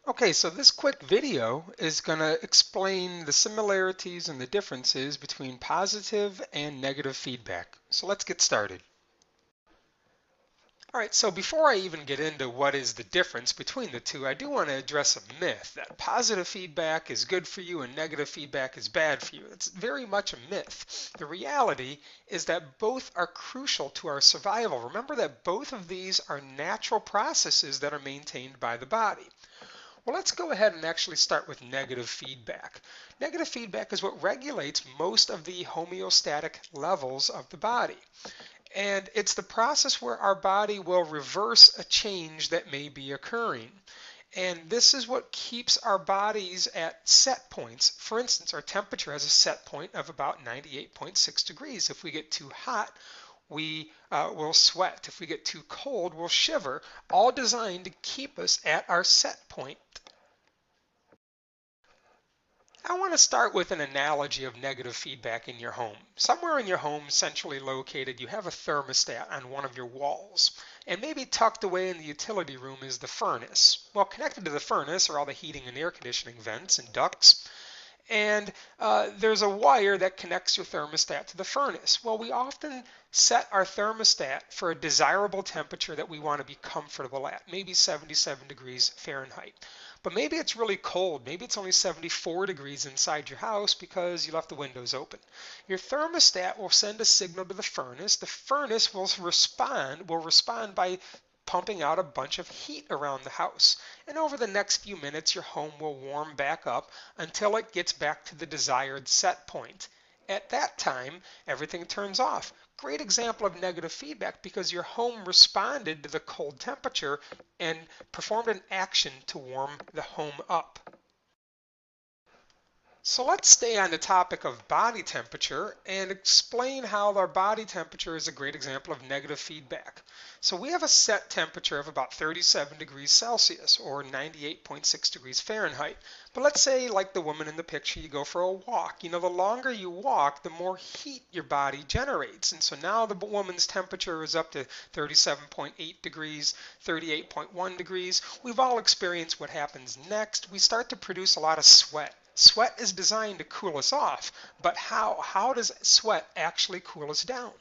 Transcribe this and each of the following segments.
Okay, so this quick video is going to explain the similarities and the differences between positive and negative feedback. So let's get started. All right, so before I even get into what is the difference between the two, I do want to address a myth that positive feedback is good for you and negative feedback is bad for you. It's very much a myth. The reality is that both are crucial to our survival. Remember that both of these are natural processes that are maintained by the body. Well, let's go ahead and actually start with negative feedback. Negative feedback is what regulates most of the homeostatic levels of the body. And it's the process where our body will reverse a change that may be occurring. And this is what keeps our bodies at set points. For instance, our temperature has a set point of about 98.6 degrees. If we get too hot, we will sweat. If we get too cold, we'll shiver, all designed to keep us at our set point. I want to start with an analogy of negative feedback in your home. Somewhere in your home, centrally located, you have a thermostat on one of your walls. And maybe tucked away in the utility room is the furnace. Well, connected to the furnace are all the heating and air conditioning vents and ducts. And there's a wire that connects your thermostat to the furnace. Well, we often set our thermostat for a desirable temperature that we want to be comfortable at, maybe 77 degrees Fahrenheit. But maybe it's really cold. Maybe it's only 74 degrees inside your house because you left the windows open. Your thermostat will send a signal to the furnace. The furnace will respond by pumping out a bunch of heat around the house. And over the next few minutes, your home will warm back up until it gets back to the desired set point. At that time, everything turns off. Great example of negative feedback because your home responded to the cold temperature and performed an action to warm the home up. So let's stay on the topic of body temperature and explain how our body temperature is a great example of negative feedback. So we have a set temperature of about 37 degrees Celsius or 98.6 degrees Fahrenheit. But let's say, like the woman in the picture, you go for a walk. The longer you walk, the more heat your body generates. And so now the woman's temperature is up to 37.8 degrees, 38.1 degrees. We've all experienced what happens next. We start to produce a lot of sweat. Sweat is designed to cool us off, but how? How does sweat actually cool us down?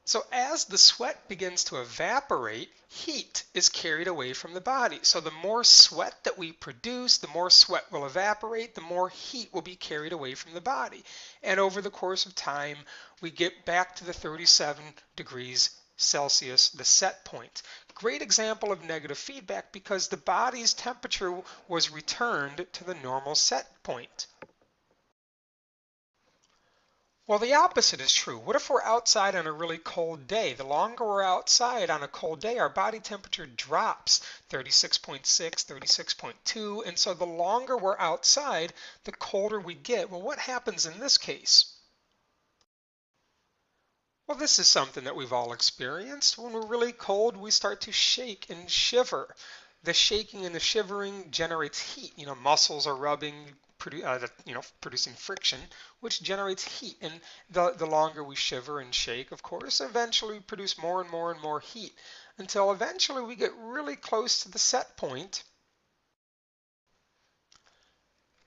So as the sweat begins to evaporate, heat is carried away from the body. So the more sweat that we produce, the more sweat will evaporate, the more heat will be carried away from the body. And over the course of time, we get back to the 37 degrees Celsius, the set point. Great example of negative feedback because the body's temperature was returned to the normal set point. Well, the opposite is true. What if we're outside on a really cold day? The longer we're outside on a cold day, our body temperature drops 36.6, 36.2, and so the longer we're outside, the colder we get. Well, what happens in this case? Well, this is something that we've all experienced. When we're really cold, we start to shake and shiver. The shaking and the shivering generates heat. Muscles are rubbing, producing friction, which generates heat. And the longer we shiver and shake, of course, eventually we produce more and more and more heat until eventually we get really close to the set point.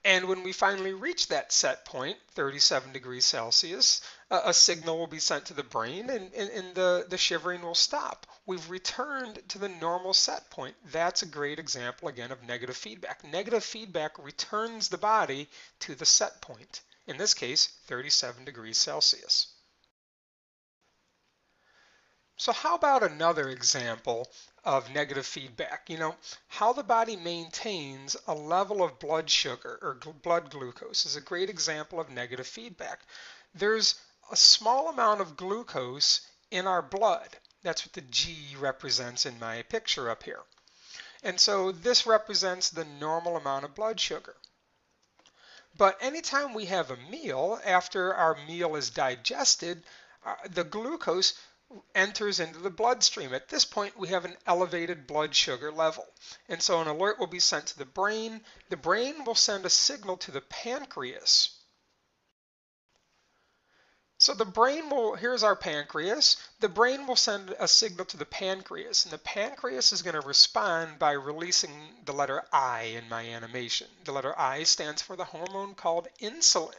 And when we finally reach that set point, 37 degrees Celsius, a signal will be sent to the brain and the shivering will stop. We've returned to the normal set point. That's a great example, again, of negative feedback. Negative feedback returns the body to the set point, in this case, 37 degrees Celsius. So how about another example of negative feedback? How the body maintains a level of blood sugar or blood glucose is a great example of negative feedback. There's a small amount of glucose in our blood. That's what the G represents in my picture up here. And so this represents the normal amount of blood sugar. But anytime we have a meal, after our meal is digested, the glucose enters into the bloodstream. At this point, we have an elevated blood sugar level. And so an alert will be sent to the brain. The brain will send a signal to the pancreas. So the brain will, here's our pancreas. The brain will send a signal to the pancreas, and the pancreas is going to respond by releasing the letter I in my animation. The letter I stands for the hormone called insulin.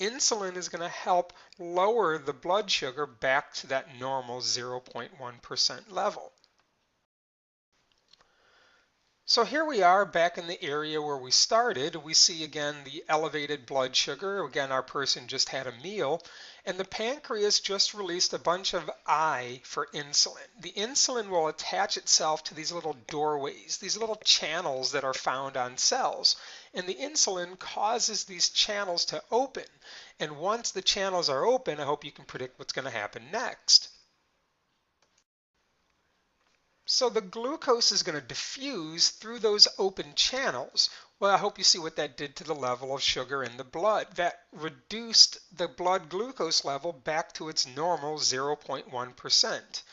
Insulin is going to help lower the blood sugar back to that normal 0.1% level. So here we are back in the area where we started. We see again the elevated blood sugar. Again, our person just had a meal, and the pancreas just released a bunch of I for insulin. The insulin will attach itself to these little doorways, these little channels that are found on cells. And the insulin causes these channels to open. And once the channels are open, I hope you can predict what's going to happen next. So the glucose is going to diffuse through those open channels. Well, I hope you see what that did to the level of sugar in the blood. That reduced the blood glucose level back to its normal 0.1%.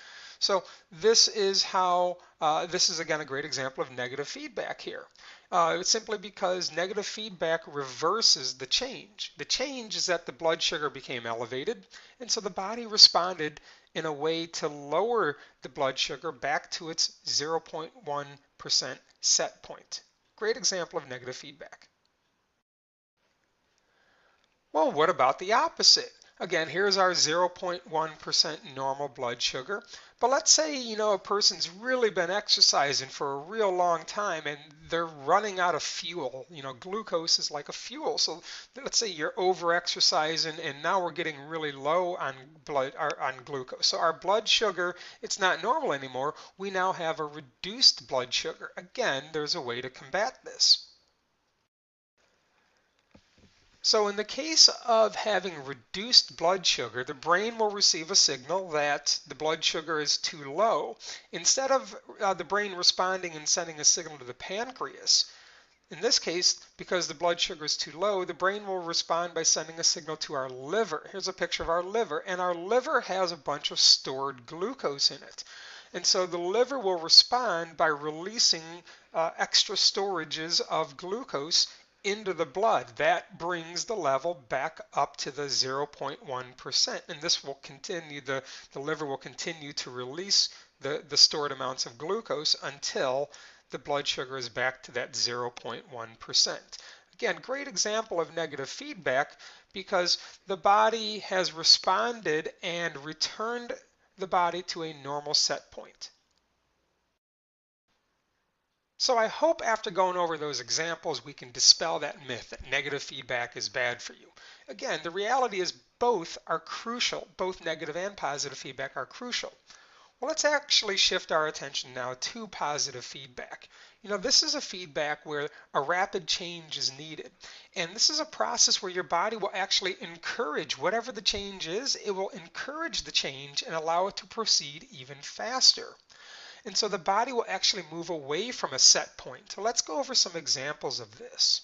So this is how, this is again a great example of negative feedback here. It's simply because negative feedback reverses the change. The change is that the blood sugar became elevated, and so the body responded in a way to lower the blood sugar back to its 0.1% set point. Great example of negative feedback. Well, what about the opposite? Again, here's our 0.1% normal blood sugar. But let's say, a person's really been exercising for a real long time and they're running out of fuel. Glucose is like a fuel. So let's say you're over exercising and now we're getting really low on on glucose. So our blood sugar, it's not normal anymore. We now have a reduced blood sugar. Again, there's a way to combat this. So in the case of having reduced blood sugar, the brain will receive a signal that the blood sugar is too low. Instead of the brain responding and sending a signal to the pancreas, in this case, because the blood sugar is too low, the brain will respond by sending a signal to our liver. Here's a picture of our liver, and our liver has a bunch of stored glucose in it. And so the liver will respond by releasing extra storages of glucose into the blood. That brings the level back up to the 0.1%. And this will continue, the liver will continue to release the stored amounts of glucose until the blood sugar is back to that 0.1%. Again, great example of negative feedback because the body has responded and returned the body to a normal set point. So I hope after going over those examples, we can dispel that myth that negative feedback is bad for you. Again, the reality is both are crucial. Both negative and positive feedback are crucial. Well, let's actually shift our attention now to positive feedback. This is a feedback where a rapid change is needed. And this is a process where your body will actually encourage whatever the change is, it will encourage the change and allow it to proceed even faster. And so the body will actually move away from a set point. So let's go over some examples of this.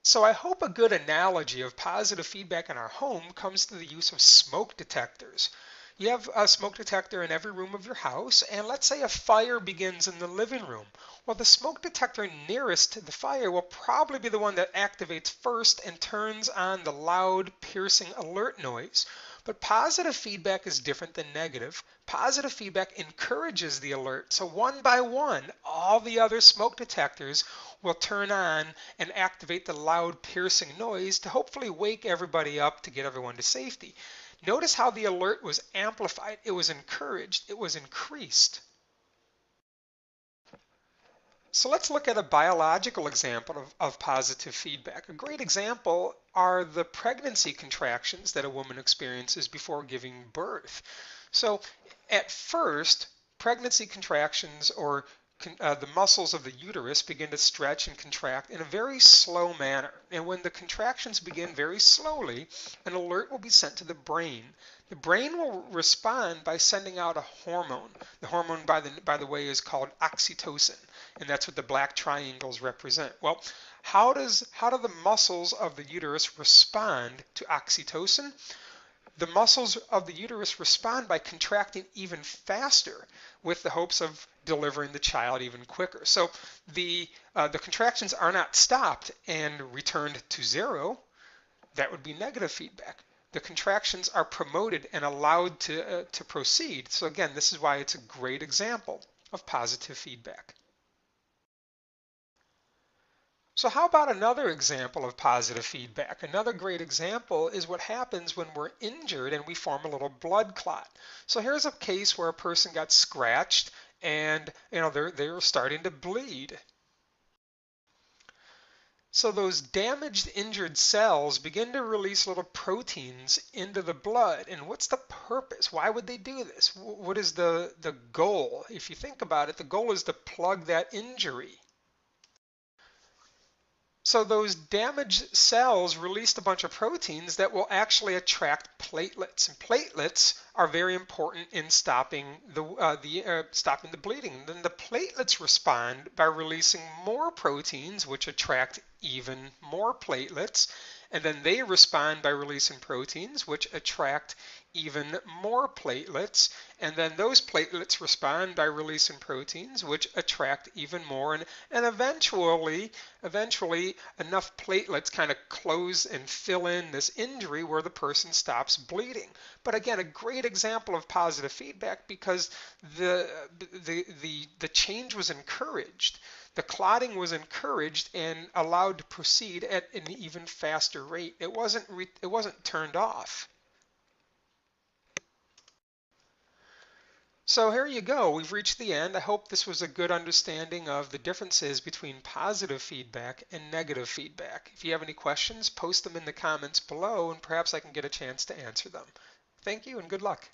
So I hope a good analogy of positive feedback in our home comes through the use of smoke detectors. You have a smoke detector in every room of your house, and let's say a fire begins in the living room. Well, the smoke detector nearest to the fire will probably be the one that activates first and turns on the loud, piercing alert noise. But positive feedback is different than negative. Positive feedback encourages the alert. So one by one, all the other smoke detectors will turn on and activate the loud, piercing noise to hopefully wake everybody up to get everyone to safety. Notice how the alert was amplified. It was encouraged. It was increased. So let's look at a biological example of positive feedback. A great example are the pregnancy contractions that a woman experiences before giving birth. So at first, pregnancy contractions or the muscles of the uterus begin to stretch and contract in a very slow manner. And when the contractions begin very slowly, an alert will be sent to the brain. The brain will respond by sending out a hormone. The hormone, by the way, is called oxytocin, and that's what the black triangles represent. Well, how do the muscles of the uterus respond to oxytocin? The muscles of the uterus respond by contracting even faster with the hopes of delivering the child even quicker. So the contractions are not stopped and returned to zero. That would be negative feedback. The contractions are promoted and allowed to proceed. So again, this is why it's a great example of positive feedback. So how about another example of positive feedback? Another great example is what happens when we're injured and we form a little blood clot. So here's a case where a person got scratched and they're starting to bleed. So those damaged, injured cells begin to release little proteins into the blood. And what's the purpose? Why would they do this? What is the goal? If you think about it, the goal is to plug that injury. So those damaged cells released a bunch of proteins that will actually attract platelets, and platelets are very important in stopping the bleeding. Then the platelets respond by releasing more proteins, which attract even more platelets, and then they respond by releasing proteins, which attract even more platelets, and then those platelets respond by releasing proteins, which attract even more, and eventually enough platelets kind of close and fill in this injury where the person stops bleeding. But again, a great example of positive feedback because the change was encouraged. The clotting was encouraged and allowed to proceed at an even faster rate. It wasn't turned off. So here you go. We've reached the end. I hope this was a good understanding of the differences between positive feedback and negative feedback. If you have any questions, post them in the comments below and perhaps I can get a chance to answer them. Thank you and good luck.